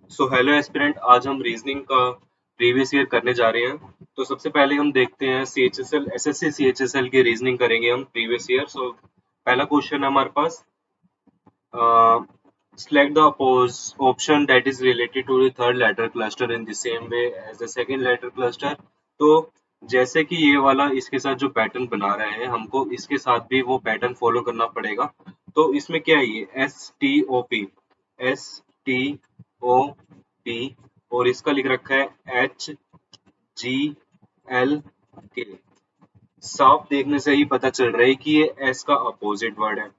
So hello aspirant, आज हम reasoning का प्रीवियस ईयर करने जा रहे हैं। तो सबसे पहले हम देखते हैं CHSL SSC CHSL की रीजनिंग करेंगे हम प्रीवियस ईयर। सो पहला क्वेश्चन है हमारे पास, select the option that is related to the third letter cluster in the same way as the second letter cluster। तो जैसे कि ये वाला इसके साथ जो पैटर्न बना रहे हैं, हमको इसके साथ भी वो पैटर्न फॉलो करना पड़ेगा। तो इसमें क्या है, ये STOP और इसका लिख रखा है HGL। साफ देखने से ही पता चल रहा है कि ये S का अपोजिट वर्ड है,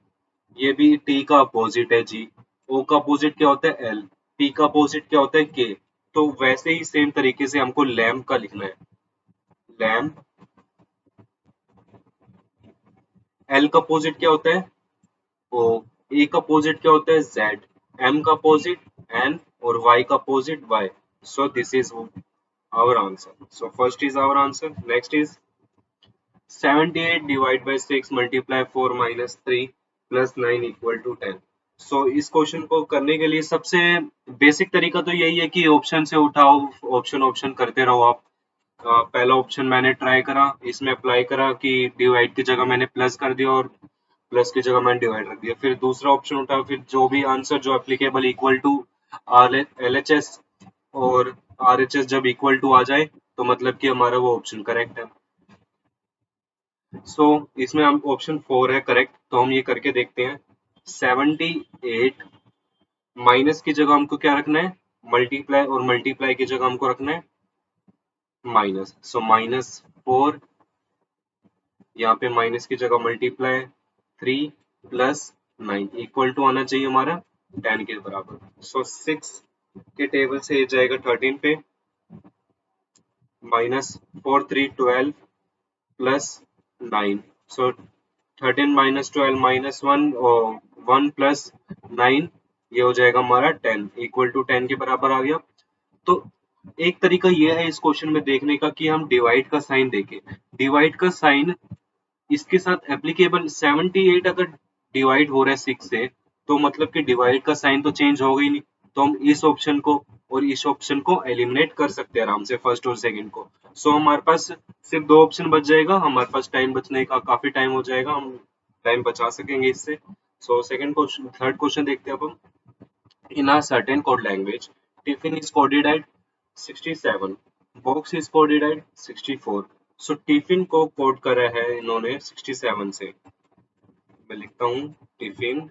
ये भी T का अपोजिट है G, O का अपोजिट क्या होता है L, P का अपोजिट क्या होता है K। तो वैसे ही सेम तरीके से हमको लैम्प का लिखना है, लैम्प। L का अपोजिट क्या होता है O, A का अपोजिट क्या होता है Z, M का अपोजिट N और Y का opposite Y। So this is our answer. So first is our answer. Next is 78 divided by 6 multiply 4 minus 3 plus 9 equal to 10। सो इस क्वेश्चन को करने के लिए सबसे बेसिक तरीका तो यही है कि ऑप्शन से उठाओ, ऑप्शन ऑप्शन करते रहो आप। पहला ऑप्शन मैंने ट्राई करा, इसमें अप्लाई करा कि डिवाइड की जगह मैंने प्लस कर दिया और प्लस की जगह मैंने डिवाइड रख दिया। फिर दूसरा ऑप्शन उठा, फिर जो भी आंसर जो एप्लीकेबल इक्वल टू LHS और RHS जब इक्वल टू आ जाए तो मतलब कि हमारा वो ऑप्शन करेक्ट है। सो इसमें हम ऑप्शन 4 है करेक्ट, तो हम ये करके देखते हैं। 78 माइनस की जगह हमको क्या रखना है, मल्टीप्लाई, और मल्टीप्लाई की जगह हमको रखना है माइनस। सो -4, यहाँ पे माइनस की जगह मल्टीप्लाई 3 प्लस 9 इक्वल टू आना चाहिए हमारा 10 के बराबर। सो 6 के टेबल से ये जाएगा 13 पे, -4 3 12 प्लस 9। सो 13 माइनस 12 -1 और 1 प्लस 9, ये हो जाएगा हमारा 10 इक्वल टू 10 के बराबर आ गया। तो एक तरीका ये है इस क्वेश्चन में देखने का कि हम डिवाइड का साइन देखें। डिवाइड का साइन इसके साथ एप्लीकेबल, 78 अगर डिवाइड हो रहा है 6 से तो मतलब कि डिवाइड का साइन तो चेंज होगा ही नहीं। तो हम इस ऑप्शन को और इस ऑप्शन को एलिमिनेट कर सकते हैं आराम से, फर्स्ट और सेकंड को। सो हमारे पास सिर्फ दो ऑप्शन बच जाएगा, हमारे पास टाइम बचने का काफी टाइम हो जाएगा, हम टाइम बचा सकेंगे इससे। So second question, third question देखते हैं अब हम। इन a certain code language, Tiffin is coded at 67, Box is coded at 64। So tiffin को कोड करा है इन्होंने 67 से। मैं लिखता हूँ टिफिन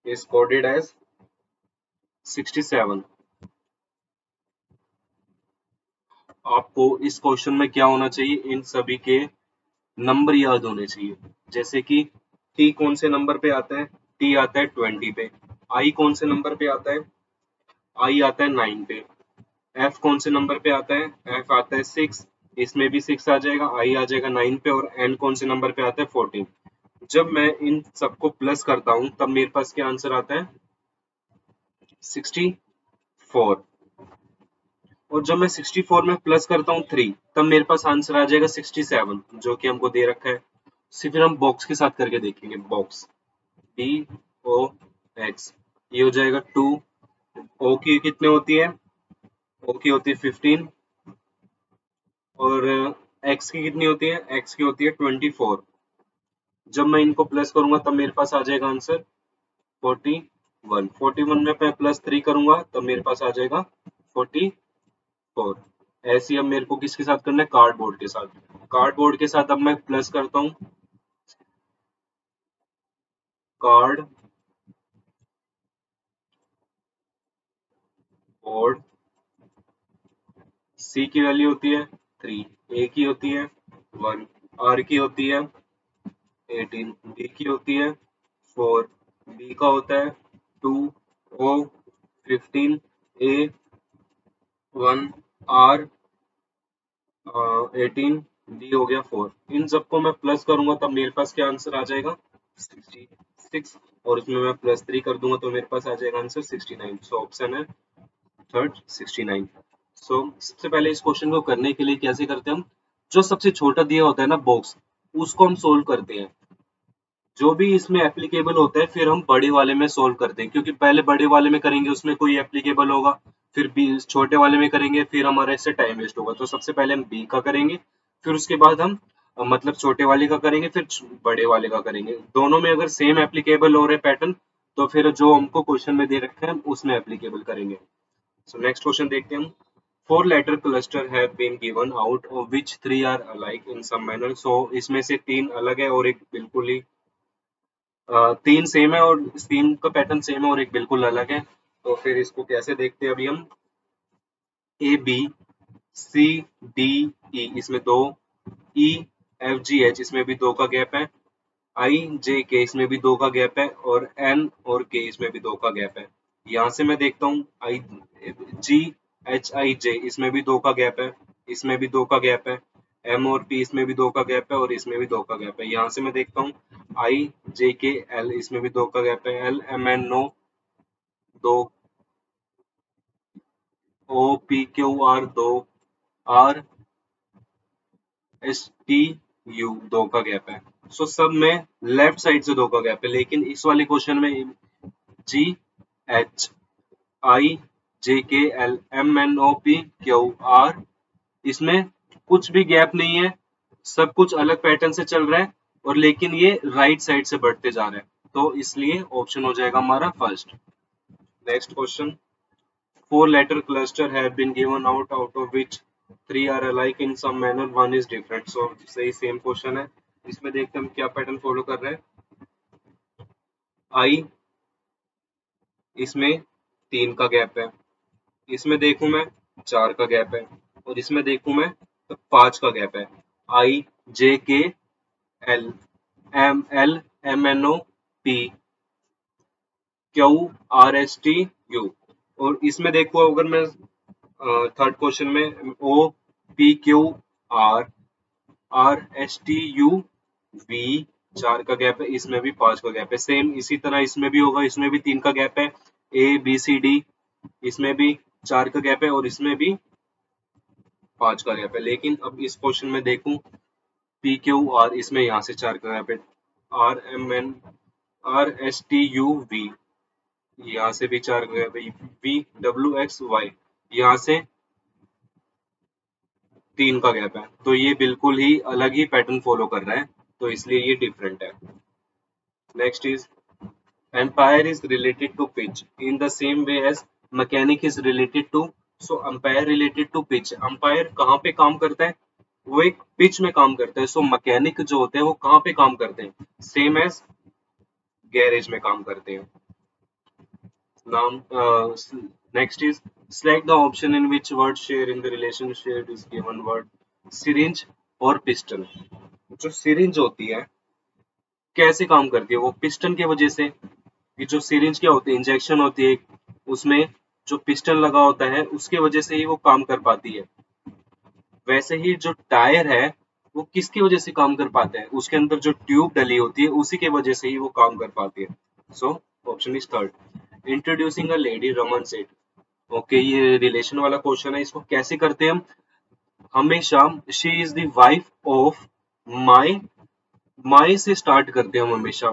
is coded as 67। आपको इस क्वेश्चन में क्या होना चाहिए, इन सभी के नंबर याद होने चाहिए। जैसे कि टी कौन से नंबर पे आता है, टी आता है 20 पे। आई कौन से नंबर पे आता है, आई आता है 9 पे। एफ कौन से नंबर पे आता है, एफ आता है 6, इसमें भी 6 आ जाएगा, आई आ जाएगा 9 पे, और एन कौन से नंबर पे आता है 14। जब मैं इन सबको प्लस करता हूँ तब मेरे पास क्या आंसर आता है 64। और जब मैं 64 में प्लस करता हूँ 3 तब मेरे पास आंसर आ जाएगा 67, जो कि हमको दे रखा है। फिर हम बॉक्स के साथ करके देखेंगे, बॉक्स BOX, ये हो जाएगा 2। ओ की कितने होती है, ओ की होती है 15, और एक्स की कितनी होती है, एक्स की होती है 24। जब मैं इनको प्लस करूंगा तब मेरे पास आ जाएगा आंसर 41। 41 में मैं प्लस 3 करूंगा तब मेरे पास आ जाएगा 44। ऐसे ही अब मेरे को किसके साथ करना है, कार्डबोर्ड के साथ। कार्डबोर्ड के साथ अब मैं प्लस करता हूँ, कार्ड बोर्ड। सी की वैल्यू होती है 3, ए की होती है 1, आर की होती है 18, बी की होती है 4, बी का होता है 2, ओ 15, ए 1, आर 18, डी हो गया 4। इन सबको मैं प्लस करूंगा तब मेरे पास क्या आंसर आ जाएगा 66, और इसमें मैं प्लस 3 कर दूंगा तो मेरे पास आ जाएगा आंसर 69। सो ऑप्शन है थर्ड 69। सो सबसे पहले इस क्वेश्चन को करने के लिए कैसे करते हैं हम, जो सबसे छोटा दिया होता है ना बॉक्स, उसको हम सोल्व करते हैं। जो भी इसमें एप्लीकेबल होता है फिर हम बड़े वाले में सोल्व करते हैं, क्योंकि पहले बड़े वाले में करेंगे उसमें कोई एप्लीकेबल होगा, फिर बी छोटे वाले में करेंगे फिर हमारा इससे टाइम वेस्ट होगा। तो सबसे पहले हम बी का करेंगे, फिर उसके बाद हम मतलब छोटे वाले का करेंगे, फिर बड़े वाले का करेंगे। दोनों में अगर सेम एप्लीकेबल हो रहे पैटर्न तो फिर जो हमको क्वेश्चन में दे रखे हैं हम उसमें एप्लीकेबल करेंगे। सो नेक्स्ट क्वेश्चन देखते हैं हम। Four letter cluster have been given out of which three are alike in some manner. So इसमें से तीन अलग है और एक बिल्कुल ही तीन सेम है, और तीन का पैटर्न सेम है और एक बिल्कुल अलग है। तो फिर इसको कैसे देखते हैं अभी हम। A B C D E इसमें दो, ई एफ जी एच इसमें भी दो का गैप है, आई जे के इसमें भी दो का गैप है, और एन और के इसमें भी दो का गैप है। यहाँ से मैं देखता हूँ आई जी एच आई जे इसमें भी दो का गैप है, इसमें भी दो का गैप है, एम और पी इसमें भी दो का गैप है और इसमें भी दो का गैप है। यहाँ से मैं देखता हूँ आई जे के एल इसमें भी दो का गैप है, एल एम एन नो दो, ओ पी क्यू आर दो, आर एस टी यू दो का गैप है। सो सब में लेफ्ट साइड से दो का गैप है, लेकिन इस वाले क्वेश्चन में जी H I J K L M N O P Q R इसमें कुछ भी गैप नहीं है, सब कुछ अलग पैटर्न से चल रहा है, और लेकिन ये राइट साइड से बढ़ते जा रहे हैं, तो इसलिए ऑप्शन हो जाएगा हमारा first. Next question. Four letter cluster have been given out of which three are alike in some manner, one is different. So सही सेम क्वेश्चन है। इसमें देखते हैं हम क्या पैटर्न फॉलो कर रहे हैं। आई इसमें तीन का गैप है, इसमें देखूं मैं चार का गैप है, और इसमें देखूं मैं तो पांच का गैप है। I J K L M N O P Q R S T U, और इसमें देखो अगर मैं थर्ड क्वेश्चन में O P Q R R S T U V चार का गैप है, इसमें भी पांच का गैप है। सेम इसी तरह इसमें भी होगा, इसमें भी तीन का गैप है, ए बी सी डी इसमें भी चार का गैप है और इसमें भी पांच का गैप है। लेकिन अब इस क्वेश्चन में देखूं पी क्यू आर इसमें यहाँ से चार का गैप है, R M N R S T U V यहाँ से भी चार का गैप है, वी डब्ल्यू एक्स वाई यहाँ से तीन का गैप है। तो ये बिल्कुल ही अलग ही पैटर्न फॉलो कर रहा है, तो इसलिए ये डिफरेंट है। Next is umpire is related to pitch in the same way as mechanic is related to. So umpire related to pitch, umpire कहाँ पे काम करता है, वो एक पिच में काम करता है। सो मैकेनिक जो होते हैं वो कहाँ पे काम करते हैं, सेम एज गैरेज में काम करते हैं। नाम next is select the option in which word share in the relationship is given word syringe और पिस्टन। जो सिरिंज होती है कैसे काम करती है, वो पिस्टन की वजह से। ये जो सिरिंज क्या होती है, इंजेक्शन होती है, उसमें जो पिस्टन लगा होता है उसके वजह से ही वो काम कर पाती है। वैसे ही जो टायर है वो किसकी वजह से काम कर पाता है, उसके अंदर जो ट्यूब डली होती है उसी की वजह से ही वो काम कर पाती है। So option is third. Introducing a lady Raman said. Okay, ये रिलेशन वाला क्वेश्चन है, इसको कैसे करते हैं हम। हमेशा she is the wife of my, my से स्टार्ट करते हैं हम हमेशा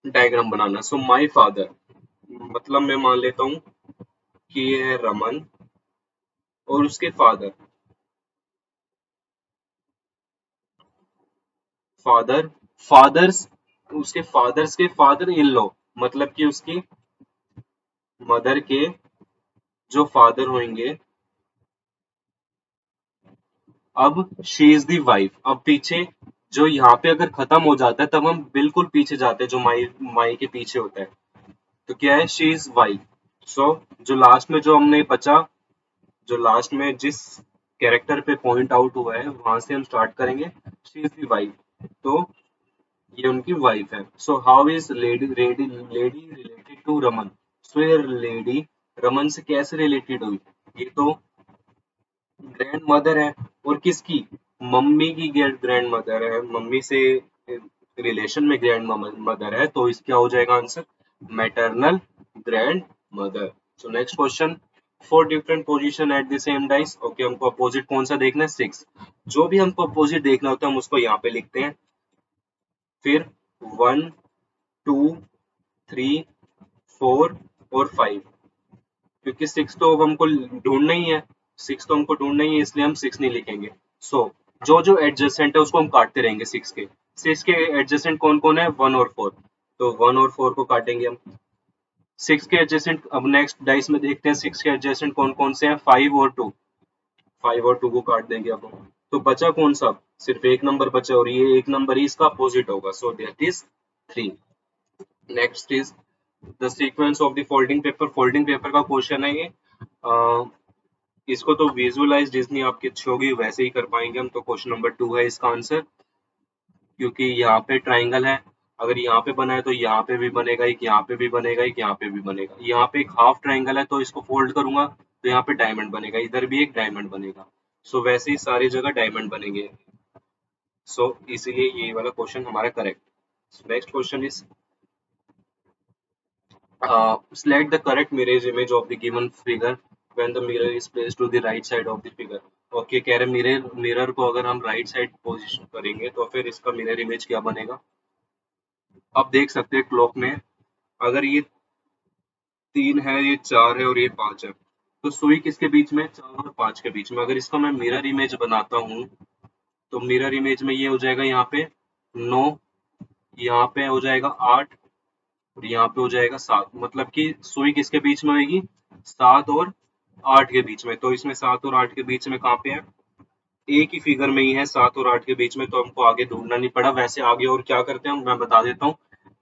diagram banana. So my father, मतलब मैं मान लेता हूँ कि ये है रमन और उसके फादर, फादर फादर्स उसके फादर्स के फादर इन लॉ, मतलब कि उसकी मदर के जो फादर होंगे। अब शी इज दी वाइफ, अब पीछे जो यहाँ पे अगर खत्म हो जाता है तब हम बिल्कुल पीछे जाते हैं, जो माई माई के पीछे होता है तो क्या है, शी इज वाइफ। सो जो लास्ट में जो हमने बचा, जो लास्ट में जिस कैरेक्टर पे पॉइंट आउट हुआ है वहां से हम स्टार्ट करेंगे, शी इज दी वाइफ, तो ये उनकी वाइफ है। So how is lady related to Raman. So ये लेडी रमन से कैसे रिलेटेड हुई, ये तो ग्रैंड मदर है, और किसकी, मम्मी की ग्रैंड मदर है, मम्मी से रिलेशन में ग्रैंड मदर है, तो इसका हो जाएगा answer maternal grand mother. So next question. Four different position at the same dice. Okay, हमको अपोजिट कौन सा देखना है, सिक्स। जो भी हमको अपोजिट देखना होता है हम उसको यहाँ पे लिखते हैं, फिर 1 2 3 4 और 5, क्योंकि 6 तो अब हमको ढूंढना ही है, 6 तो हमको ढूंढना ही है, इसलिए हम 6 नहीं लिखेंगे। सो जो जो एडजेसेंट है उसको हम काटते रहेंगे 6 के एडजेसेंट कौन कौन है, 1 और 4, तो 1 और 4 को काटेंगे हम। 6 के एडजेसेंट अब नेक्स्ट डाइस में देखते हैं 6 के एडजेसेंट कौन कौन से हैं, 5 और 2, 5 और 2 को काट देंगे अब हम। तो बचा कौन सा, सिर्फ एक नंबर बचा, और ये एक नंबर ही इसका अपोजिट होगा, so that is 3। Next is the sequence of the folding paper, folding paper का क्वेश्चन है ये। इसको तो विजुअलाइज जितनी आपकी अच्छी होगी वैसे ही कर पाएंगे हम, तो क्वेश्चन नंबर 2 है इसका आंसर, क्योंकि यहाँ पे ट्राइंगल है, अगर यहाँ पे बना है तो यहाँ पे भी बनेगा, एक यहाँ पे भी बनेगा, एक यहाँ पे भी बनेगा। यहाँ पे एक हाफ ट्राइंगल है तो इसको फोल्ड करूंगा तो यहाँ पे डायमंड बनेगा, इधर भी एक डायमंड बनेगा। सो वैसे ही सारी जगह डायमंड बनेंगे, सो इसीलिए ये वाला क्वेश्चन हमारा correct. Next question is select the correct mirror image of the given figure when the mirror is placed to the right side of the figure। Okay, कह रहे मिरर को अगर हम राइट साइड पोजीशन करेंगे तो फिर इसका मिरर इमेज क्या बनेगा। आप देख सकते हैं क्लॉक में, अगर ये 3 है, ये 4 है और ये 5 है, तो सुई किसके बीच में, 4 और 5 के बीच में। अगर इसका मैं मिरर इमेज बनाता हूँ तो मिरर इमेज में ये हो जाएगा यहाँ पे 9, यहाँ पे हो जाएगा 8 और यहाँ पे हो जाएगा 7, मतलब कि सुई किसके बीच में होगी, 7 और 8 के बीच में। तो इसमें 7 और 8 के बीच में कहाँ पे है, एक ही फिगर में ही है 7 और 8 के बीच में, तो हमको आगे ढूंढना नहीं पड़ा। वैसे आगे और क्या करते हैं मैं बता देता हूँ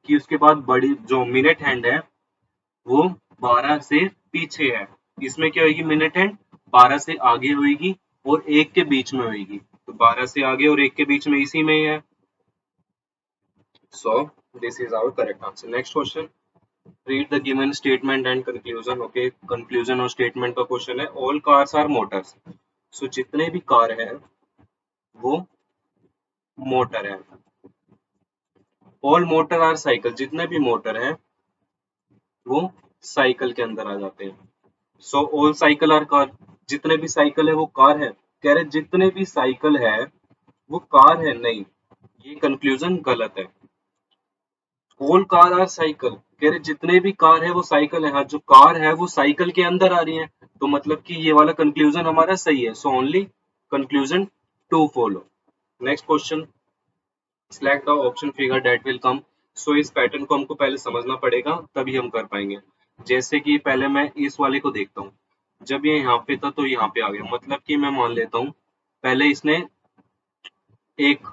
कि उसके बाद बड़ी जो मिनट हैंड है वो 12 से पीछे है, इसमें क्या होगी, मिनट हैंड 12 से आगे होगी और 1 के बीच में होगी, तो 12 से आगे और 1 के बीच में इसी में ही है। So this is our correct answer. Next question, read the given statement and conclusion। Okay, conclusion और स्टेटमेंट का क्वेश्चन है। All cars are motors, so जितने भी कार है वो मोटर है। ऑल मोटर आर साइकिल, जितने भी मोटर है वो साइकिल के अंदर आ जाते हैं। So all cycle are car, जितने भी साइकिल है वो कार है। कह रहे जितने भी साइकिल है वो कार है, नहीं, ये कंक्लूजन गलत है। ऑल कार आर साइकिल, कह रहे जितने भी कार है वो साइकिल है, हाँ जो कार है वो साइकिल के अंदर आ रही है, तो मतलब कि ये वाला कंक्लूजन हमारा सही है। So only conclusion to follow. Next question, select the option figure that will come. So इस पैटर्न को हमको पहले समझना पड़ेगा तभी हम कर पाएंगे। जैसे कि पहले मैं इस वाले को देखता हूँ, जब ये यहाँ पे था तो यहाँ पे आ गया, मतलब कि मैं मान लेता हूँ पहले इसने एक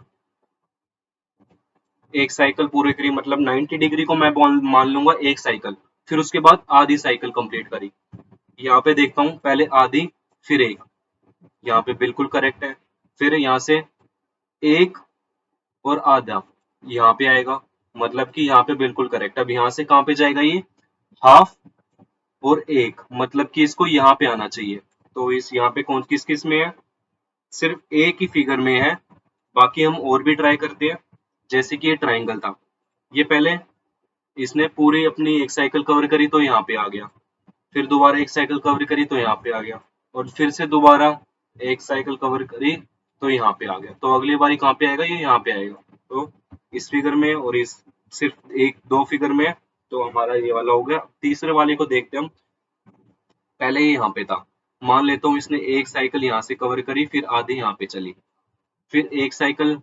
एक साइकिल पूरी करी, मतलब 90 डिग्री को मैं मान लूंगा एक साइकिल, फिर उसके बाद आधी साइकिल कंप्लीट करी। यहाँ पे देखता हूँ पहले आधी फिर एक, यहाँ पे बिल्कुल करेक्ट है। फिर यहाँ से एक और आधा यहाँ पे आएगा, मतलब कि यहाँ पे बिल्कुल करेक्ट। अब यहाँ से कहाँ पे जाएगा ये, हाफ और एक, मतलब कि इसको यहाँ पे आना चाहिए। तो इस यहाँ पे कौन किस किस में है, सिर्फ एक ही फिगर में है, बाकी हम और भी ट्राई करते हैं। जैसे कि ये ट्राइंगल था, ये पहले इसने पूरी अपनी एक साइकिल कवर करी तो यहाँ पे आ गया, फिर दोबारा एक साइकिल कवर करी तो यहाँ पे आ गया, और फिर से दोबारा एक साइकिल कवर करी तो यहाँ पे आ गया। तो अगली बारी कहाँ पे आएगा, ये यहाँ पे आएगा। तो इस फिगर में और इस सिर्फ एक दो फिगर में, तो हमारा ये वाला हो गया। तीसरे वाले को देखते हैं हम, पहले ये यहाँ पे था, मान लेता हूँ इसने एक साइकिल यहाँ से कवर करी, फिर आधी यहाँ पे चली, फिर एक साइकिल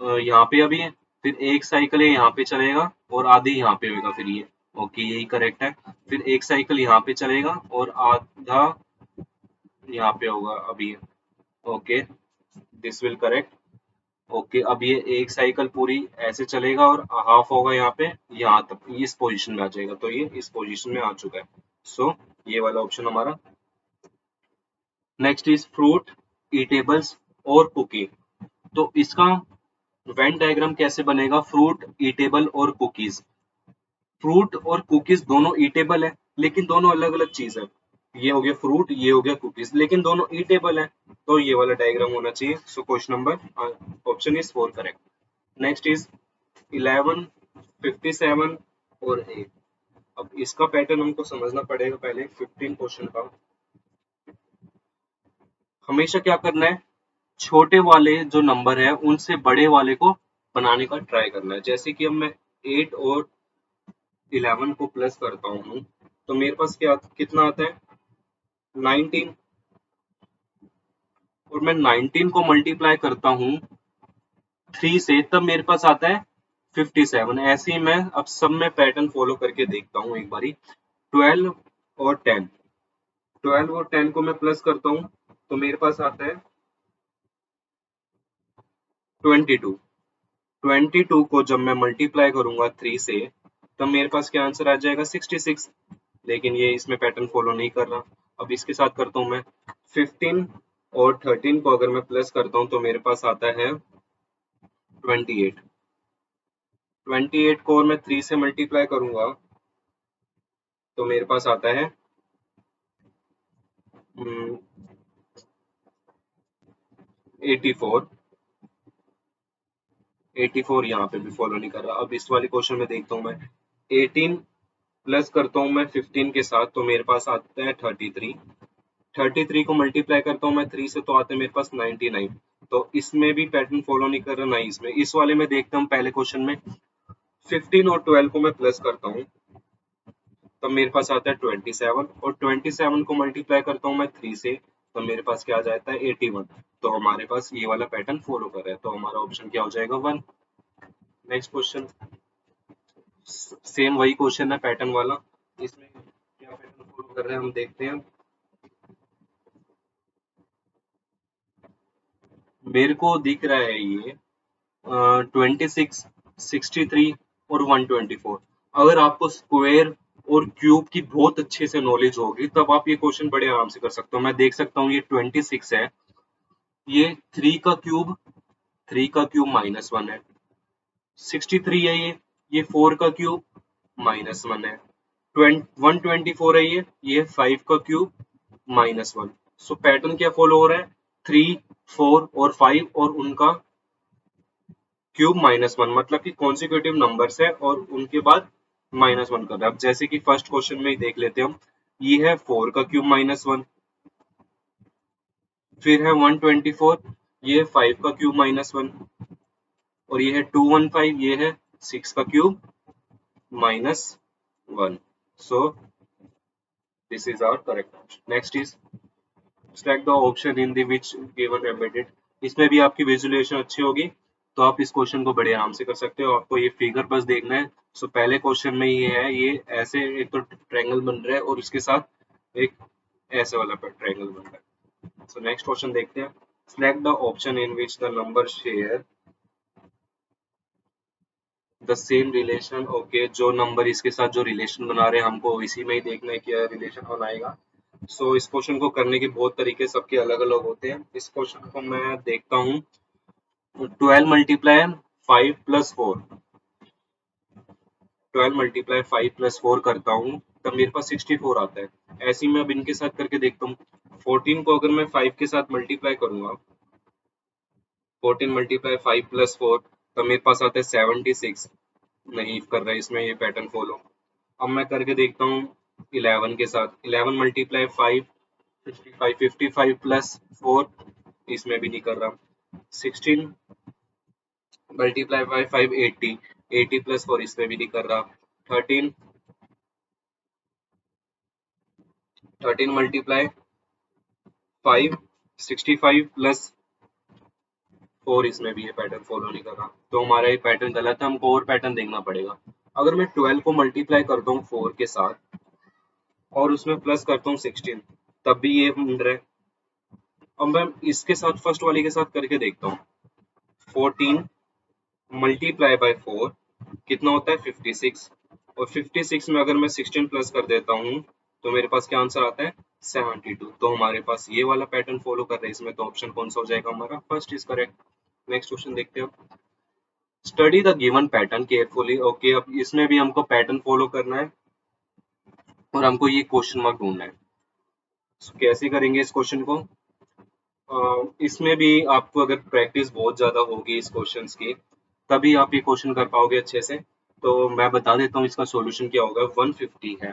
यहाँ पे अभी है, फिर एक साइकिल है यहाँ पे चलेगा और आधी यहाँ पे होगा, फिर ये ओके यही करेक्ट है। फिर एक साइकिल यहाँ पे चलेगा और आधा यहाँ पे होगा अभी, okay this will correct. Okay, अब ये एक साइकिल पूरी ऐसे चलेगा और हाफ होगा यहाँ पे, यहाँ तक इस पोजीशन में आ जाएगा, तो ये इस पोजीशन में आ चुका है। सो ये वाला ऑप्शन हमारा। नेक्स्ट इज फ्रूट, ईटेबल्स और कुकी। तो इसका वेन डायग्राम कैसे बनेगा, फ्रूट, ईटेबल और कुकीज। फ्रूट और कुकीज दोनों ईटेबल है, लेकिन दोनों अलग अलग चीज है। ये हो गया फ्रूट, ये हो गया कुकीज, लेकिन दोनों ईटेबल है, तो ये वाला डायग्राम होना चाहिए। So question number option is 4 correct. Next is 11, 57 और 8। अब इसका पैटर्न हमको समझना पड़ेगा पहले। 15 क्वेश्चन का हमेशा क्या करना है, छोटे वाले जो नंबर है उनसे बड़े वाले को बनाने का ट्राई करना है। जैसे कि अब मैं 8 और 11 को प्लस करता हूँ तो मेरे पास क्या कितना आता है 19, और मैं 19 को मल्टीप्लाई करता हूँ 3 से, तब मेरे पास आता है 57। ऐसे ही मैं अब सब में पैटर्न फॉलो करके देखता हूँ एक बारी। 12 और 10, 12 और 10 को मैं प्लस करता हूँ तो मेरे पास आता है 22। 22 को जब मैं मल्टीप्लाई करूंगा 3 से तब मेरे पास क्या आंसर आ जाएगा 66। लेकिन ये इसमें पैटर्न फॉलो नहीं कर रहा। अब इसके साथ करता हूँ मैं 15 और 13 को अगर मैं प्लस करता हूँ तो मेरे पास आता है 28। 28 को और मैं 3 से मल्टीप्लाई करूंगा तो मेरे पास आता है 84। 84 यहाँ पे भी फॉलो नहीं कर रहा। अब इस वाले क्वेश्चन में देखता हूँ मैं 18 प्लस करता हूँ मैं 15 के साथ तो मेरे पास आता है 33। 33 को मल्टीप्लाई करता हूँ मैं 3 से तो आता है मेरे पास 99। तो इसमें भी पैटर्न फॉलो नहीं कर रहा ना इसमें। इस वाले में देखता हूँ पहले क्वेश्चन में 15 और 12 को मैं प्लस करता हूँ तब मेरे पास आता है 27, और 27 को मल्टीप्लाई करता हूँ मैं 3 से तो मेरे पास क्या आ जाता है 81। तो हमारे पास ये वाला पैटर्न फॉलो कर रहा है, तो हमारा ऑप्शन क्या हो जाएगा 1। नेक्स्ट क्वेश्चन, सेम वही क्वेश्चन है पैटर्न वाला। इसमें क्या पैटर्न फॉलो कर रहे हैं हम देखते हैं। मेरे को दिख रहा है ये 26, 63 और 124। अगर आपको स्क्वायर और क्यूब की बहुत अच्छे से नॉलेज होगी तब आप ये क्वेश्चन बड़े आराम से कर सकते हो। मैं देख सकता हूँ ये 26 है, ये 3 का क्यूब, 3 का क्यूब -1 है। 63 है ये 4 का क्यूब -1 है। 124 है ये 5 का क्यूब -1। सो पैटर्न क्या फॉलो हो रहा है 3, 4 और 5 और उनका क्यूब -1, मतलब कि कॉन्सिक्यूटिव नंबर्स है और उनके बाद -1 कर रहा है। अब जैसे कि फर्स्ट क्वेश्चन में ही देख लेते हैं हम, ये है 4 का क्यूब -1, फिर है 124, ये है 5 का क्यूब -1, और ये है 215, ये है 6 का cube -1। So this is our correct option. Next is select the option in the which given embedded। इसमें भी आपकी विजुअलाइजेशन अच्छी होगी तो आप इस क्वेश्चन को बड़े आराम से कर सकते हो। आपको ये फिगर बस देखना है। सो पहले क्वेश्चन में ये है, ये ऐसे एक तो ट्रायंगल बन रहा है और उसके साथ एक ऐसे वाला ट्रायंगल बन रहा है। सो नेक्स्ट क्वेश्चन देखते हैं। select the option in which the number share the same relation. Okay, जो नंबर इसके साथ जो रिलेशन बना रहे हैं हमको इसी में ही देखना है क्या रिलेशन बनाएगा। सो इस क्वेश्चन को करने के बहुत तरीके सबके अलग अलग होते हैं। इस क्वेश्चन को मैं देखता हूँ 12 मल्टीप्लाई 5 प्लस 4, 12 मल्टीप्लाई 5 प्लस 4 करता हूँ तब मेरे पास 64 आता है। ऐसे ही मैं अब इनके साथ करके देखता हूँ। 14 को अगर मैं 5 के साथ मल्टीप्लाई करूंगा, 14 मल्टीप्लाई 5 प्लस 4 तब मेरे पास आता है 76। नहीं कर रहा है इसमें ये पैटर्न फॉलो। अब मैं करके देखता हूँ 11 के साथ, 11 मल्टीप्लाई 5 55, 55 प्लस 4, इसमें भी नहीं कर रहा। 16 मल्टीप्लाई बाय 5 80, 80 प्लस 4, इसमें भी नहीं कर रहा। 13 13 मल्टीप्लाई 5 65 प्लस 4, इसमें भी ये पैटर्न फॉलो नहीं कर रहा। तो हमारा ये पैटर्न गलत है, हमको और पैटर्न देखना पड़ेगा। अगर मैं 12 को मल्टीप्लाई करता हूँ 4 के साथ और उसमें प्लस करता हूँ 16 तब भी ये बन रहा है। अब मैं इसके साथ फर्स्ट वाले के साथ करके देखता हूँ। 14 मल्टीप्लाई बाय 4 कितना होता है 56, और 56 में अगर मैं 16 प्लस कर देता हूँ तो मेरे पास क्या आंसर आता है 72। तो हमारे पास ये वाला पैटर्न फॉलो कर रहे हैं इसमें। तो ऑप्शन कौन सा हो जाएगा हमारा, first is correct. Next question देखते हैं। Study the given pattern carefully. Okay, अब इसमें भी हमको पैटर्न फॉलो करना है और हमको ये क्वेश्चन मार्क ढूंढना है। So, कैसे करेंगे इस क्वेश्चन को। इसमें भी आपको अगर प्रैक्टिस बहुत ज़्यादा होगी इस क्वेश्चंस की तभी आप ये क्वेश्चन कर पाओगे अच्छे से। तो मैं बता देता हूँ इसका सॉल्यूशन क्या होगा। 150 है,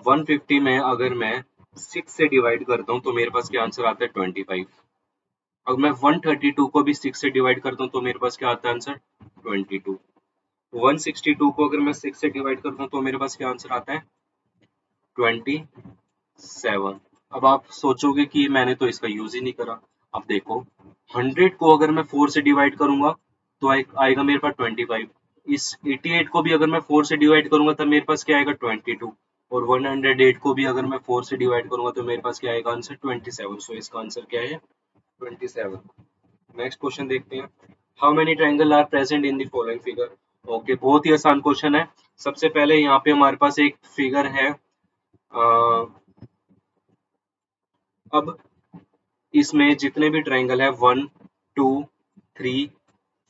150 में अगर मैं 6 से डिवाइड करता हूँ तो मेरे पास क्या आंसर आता है 25। अगर मैं 132 को भी 6 से डिवाइड करता हूँ तो मेरे पास क्या आता है आंसर 22। 162 को अगर मैं 6 से डिवाइड करता हूँ तो मेरे पास क्या आंसर आता है 27। अब आप सोचोगे कि मैंने तो इसका यूज ही नहीं करा। अब देखो 100 को अगर मैं 4 से डिवाइड करूंगा तो आएगा मेरे पास 25। इस 88 को भी अगर मैं 4 से डिवाइड करूंगा तब मेरे पास क्या आएगा 22। और 108 को भी अगर मैं 4 से डिवाइड करूंगा तो मेरे पास क्या आएगा आंसर 27। सो इसका आंसर क्या है 27। नेक्स्ट क्वेश्चन देखते हैं। How many triangle are present in the following figure. Okay, बहुत ही आसान क्वेश्चन है। सबसे पहले यहाँ पे हमारे पास एक फिगर है। अब इसमें जितने भी ट्रायंगल है 1 2 3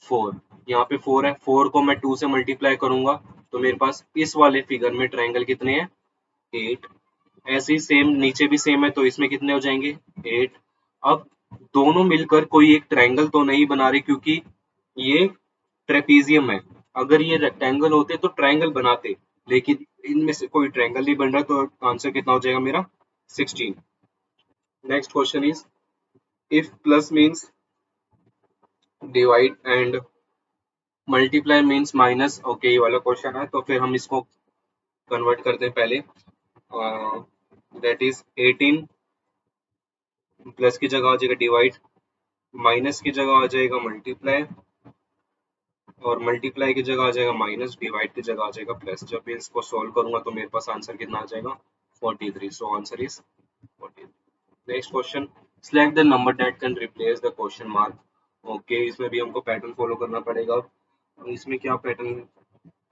4, यहाँ पे 4 है। 4 को मैं 2 से मल्टीप्लाई करूंगा तो मेरे पास इस वाले फिगर में ट्रायंगल कितने हैं 8। ऐसे ही सेम नीचे भी सेम है तो इसमें कितने हो जाएंगे 8। अब दोनों मिलकर कोई एक ट्रायंगल तो नहीं बना रहे क्योंकि ये ट्रेपीजियम है। अगर ये रेक्टेंगल होते तो ट्रायंगल बनाते, लेकिन इनमें से कोई ट्रायंगल नहीं बन रहा तो आंसर कितना हो जाएगा मेरा 16। Next question is if plus means divide and multiply means minus. Okay, ये वाला क्वेश्चन है तो फिर हम इसको कन्वर्ट करते हैं पहले। दैट इज 18 प्लस की जगह आ जाएगा डिवाइड, माइनस की जगह आ जाएगा मल्टीप्लाई, और मल्टीप्लाई की जगह आ जाएगा माइनस, डिवाइड की जगह आ जाएगा प्लस। जब इसको सॉल्व करूंगा तो मेरे पास आंसर कितना आ जाएगा 43। So answer is 43। Next question, select the number that can replace the question mark. Okay, इसमें भी हमको पैटर्न फॉलो करना पड़ेगा। इसमें क्या पैटर्न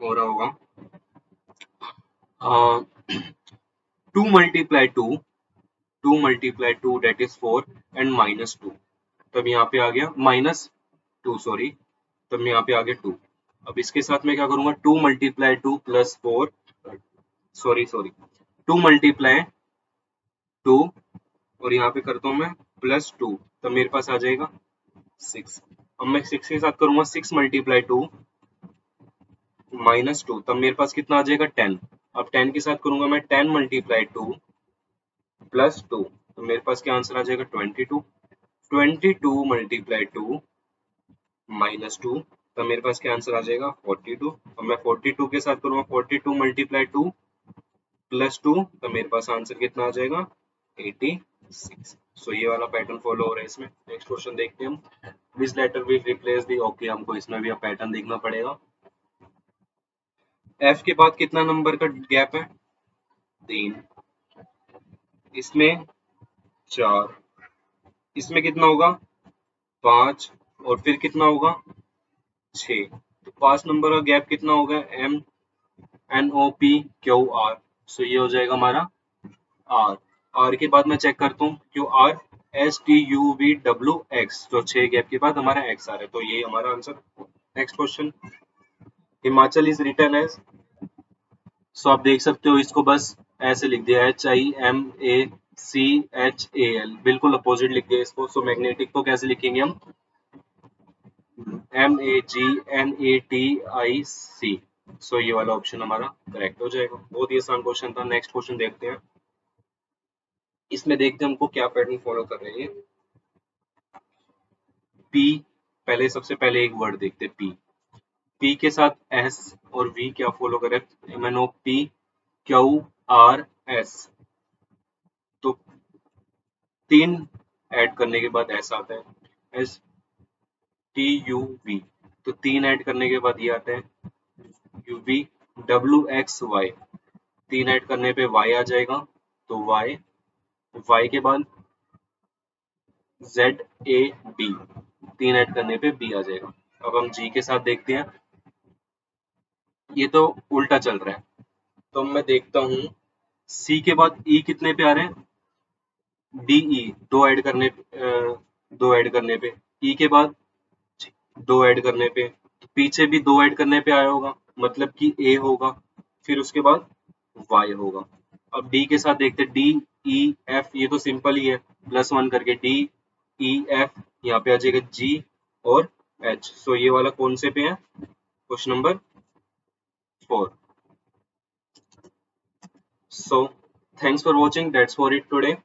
हो रहा होगा, 2 multiply 2, 2 multiply 2 that is 4 and minus 2। तब यहाँ पे आ गया माइनस 2, सॉरी, तब यहाँ पे आ गया 2। अब इसके साथ मैं क्या करूंगा 2 multiply 2 plus 4, sorry sorry 2 multiply 2 और यहाँ पे करता हूँ मैं प्लस 2, तब मेरे पास आ जाएगा 6। अब मैं 6 के साथ करूंगा 6 मल्टीप्लाई 2 माइनस 2, तब मेरे पास कितना आ जाएगा 10। अब 10 के साथ करूंगा मैं 10 मल्टीप्लाई 2 प्लस 2, तो मेरे पास क्या आंसर आ जाएगा 22। 22 मल्टीप्लाई 2 माइनस 2, तब मेरे पास क्या आंसर आ जाएगा 42। अब मैं 42 के साथ करूंगा 42 मल्टीप्लाई 2 प्लस 2, तो मेरे पास आंसर कितना आ जाएगा 86। सो ये वाला पैटर्न फॉलो हो रहा है इसमें। नेक्स्ट क्वेश्चन देखते हैं हम। This letter will replace D. Okay, हमको इसमें भी अब पैटर्न देखना पड़ेगा। एफ के बाद कितना नंबर का गैप है 3, इसमें 4, इसमें कितना होगा 5, और फिर कितना होगा 6। तो 5 नंबर का गैप कितना होगा M N O P Q R. So ये हो जाएगा हमारा आर। आर के बाद मैं चेक करता हूँ Q R S T U V W x, तो 6 गैप के बाद हमारा एक्स आ रहा है, तो ये हमारा answer. Next question, Himachal is written as. So आप देख सकते हो इसको बस ऐसे लिख दिया HIMACHAL, बिल्कुल अपोजिट लिख दिया इसको। सो मैग्नेटिक को कैसे लिखेंगे हम MAGNETIC। सो ये वाला ऑप्शन हमारा करेक्ट हो जाएगा। बहुत ही आसान क्वेश्चन था। नेक्स्ट क्वेश्चन देखते हैं। इसमें देखते हैं हमको क्या पैटर्न फॉलो कर रहे हैं। पी, पहले सबसे पहले एक वर्ड देखते हैं पी। पी के साथ एस और वी क्या फॉलो करे MNO P QR S, तो 3 ऐड करने के बाद ऐसा आता है STUV, तो 3 ऐड करने के बाद ये आता है UVWXY, 3 ऐड करने पे Y आ जाएगा तो Y के बाद ZAB, 3 ऐड करने पे B आ जाएगा। अब हम G के साथ देखते हैं। ये तो उल्टा चल रहा है, तो मैं देखता हूँ C के बाद E कितने पे आ रहे हैं DE, 2 ऐड करने पे, E के बाद 2 ऐड करने पे, तो पीछे भी 2 ऐड करने पे आया होगा, मतलब कि A होगा, फिर उसके बाद Y होगा। अब D के साथ देखते D E F, ये तो सिंपल ही है, +1 करके D E F, यहाँ पे आ जाएगा G और H। सो ये वाला कौन से पे है question number 4। So thanks for watching, that's for it today.